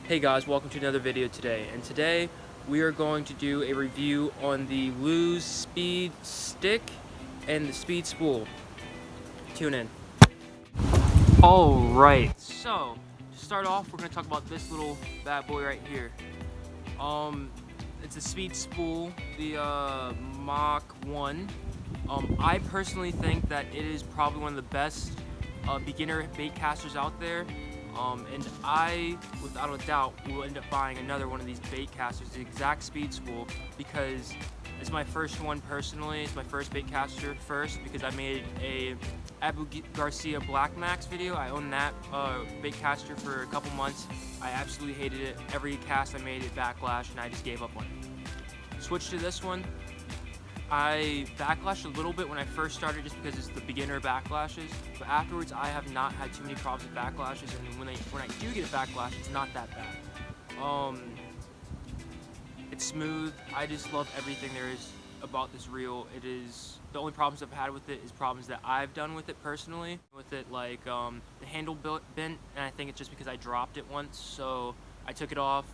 Hey guys, welcome to another video today, and today we are going to do a review on the Lews Speed Stick and the Speed Spool. Tune in. Alright, so to start off we're going to talk about this little bad boy right here. It's a Speed Spool, the Mach 1. I personally think that it is probably one of the best beginner bait casters out there. And I, without a doubt, will end up buying another one of these bait casters, the exact Speed Spool, because it's my first one personally. It's my first bait caster because I made a Abu Garcia Black Max video. I owned that bait caster for a couple months. I absolutely hated it. Every cast I made it backlash, and I just gave up on it. Switched to this one. I backlashed a little bit when I first started just because it's the beginner backlashes, but afterwards I have not had too many problems with backlashes, and when I do get a backlash, it's not that bad. It's smooth. I just love everything there is about this reel. It is, the only problems I've had with it is problems that I've done with it personally. With it, like the handle bent, and I think it's just because I dropped it once, so I took it off,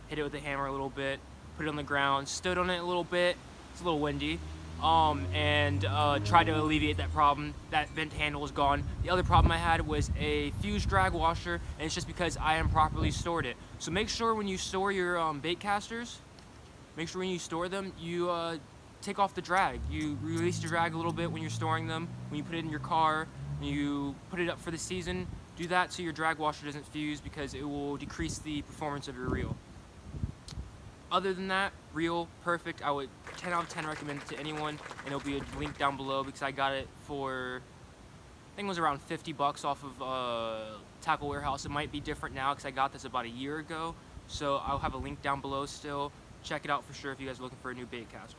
hit it with the hammer a little bit, put it on the ground, stood on it a little bit. It's a little windy, and tried to alleviate that problem. That bent handle is gone. The other problem I had was a fused drag washer, and it's just because I improperly stored it. So make sure when you store your bait casters, make sure when you store them, you take off the drag. You release the drag a little bit when you're storing them. When you put it in your car, when you put it up for the season, do that so your drag washer doesn't fuse, because it will decrease the performance of your reel. Other than that, reel, perfect. I would 10 out of 10 recommend it to anyone, and it'll be a link down below because I got it for, I think it was around 50 bucks off of Tackle Warehouse. It might be different now because I got this about a year ago, so I'll have a link down below still. Check it out for sure if you guys are looking for a new bait caster.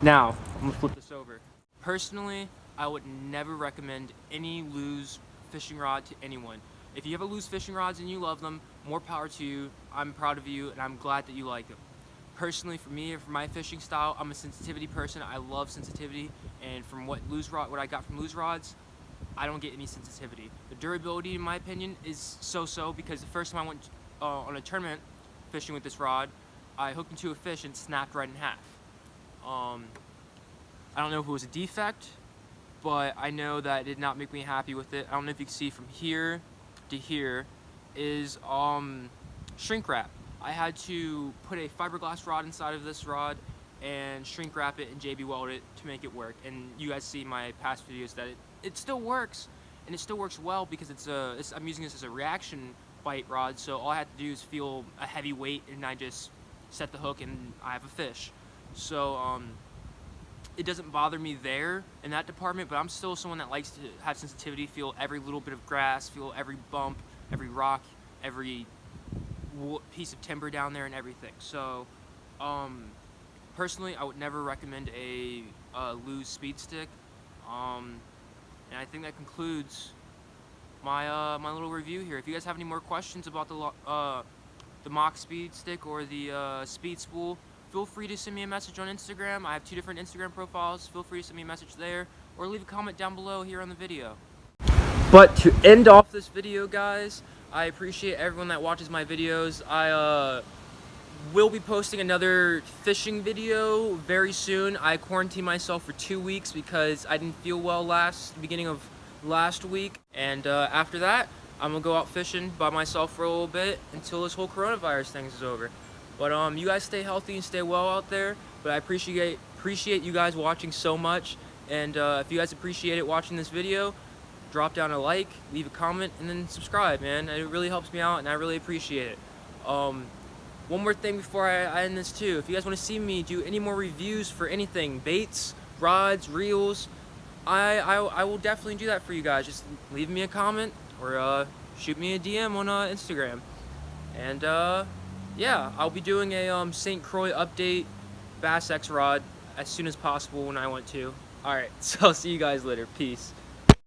Now, I'm gonna flip this over. Personally, I would never recommend any Lews fishing rod to anyone. If you have a Lews fishing rods and you love them, more power to you. I'm proud of you, and I'm glad that you like them. Personally, for me, for my fishing style, I'm a sensitivity person. I love sensitivity, and from what I got from Lews rods, I don't get any sensitivity. The durability, in my opinion, is so-so, because the first time I went on a tournament fishing with this rod, I hooked into a fish and it snapped right in half. I don't know if it was a defect, but I know that it did not make me happy with it. I don't know if you can see from here to here is shrink wrap. I had to put a fiberglass rod inside of this rod and shrink wrap it and JB weld it to make it work. And you guys see my past videos that it still works, and it still works well because I'm using this as a reaction bite rod. So all I have to do is feel a heavy weight, and I just set the hook and I have a fish. So it doesn't bother me there in that department, but I'm still someone that likes to have sensitivity, feel every little bit of grass, feel every bump, every rock, every piece of timber down there and everything. So personally, I would never recommend a Lews speed stick. And I think that concludes my my little review here. If you guys have any more questions about the Mach speed stick or the speed spool, feel free to send me a message on Instagram. I have 2 different Instagram profiles. Feel free to send me a message there, or leave a comment down below here on the video. But to end off this video, guys, I appreciate everyone that watches my videos. I will be posting another fishing video very soon. I quarantined myself for 2 weeks because I didn't feel well beginning of last week. And after that, I'm gonna go out fishing by myself for a little bit until this whole coronavirus thing is over. But you guys stay healthy and stay well out there. But I appreciate you guys watching so much. And if you guys appreciate it watching this video, drop down a like, leave a comment, and then subscribe, man. It really helps me out, and I really appreciate it. One more thing before I end this too. If you guys want to see me do any more reviews for anything, baits, rods, reels, I will definitely do that for you guys. Just leave me a comment or shoot me a DM on Instagram. And yeah, I'll be doing a St. Croix update Bass X rod as soon as possible when I want to. Alright, so I'll see you guys later. Peace.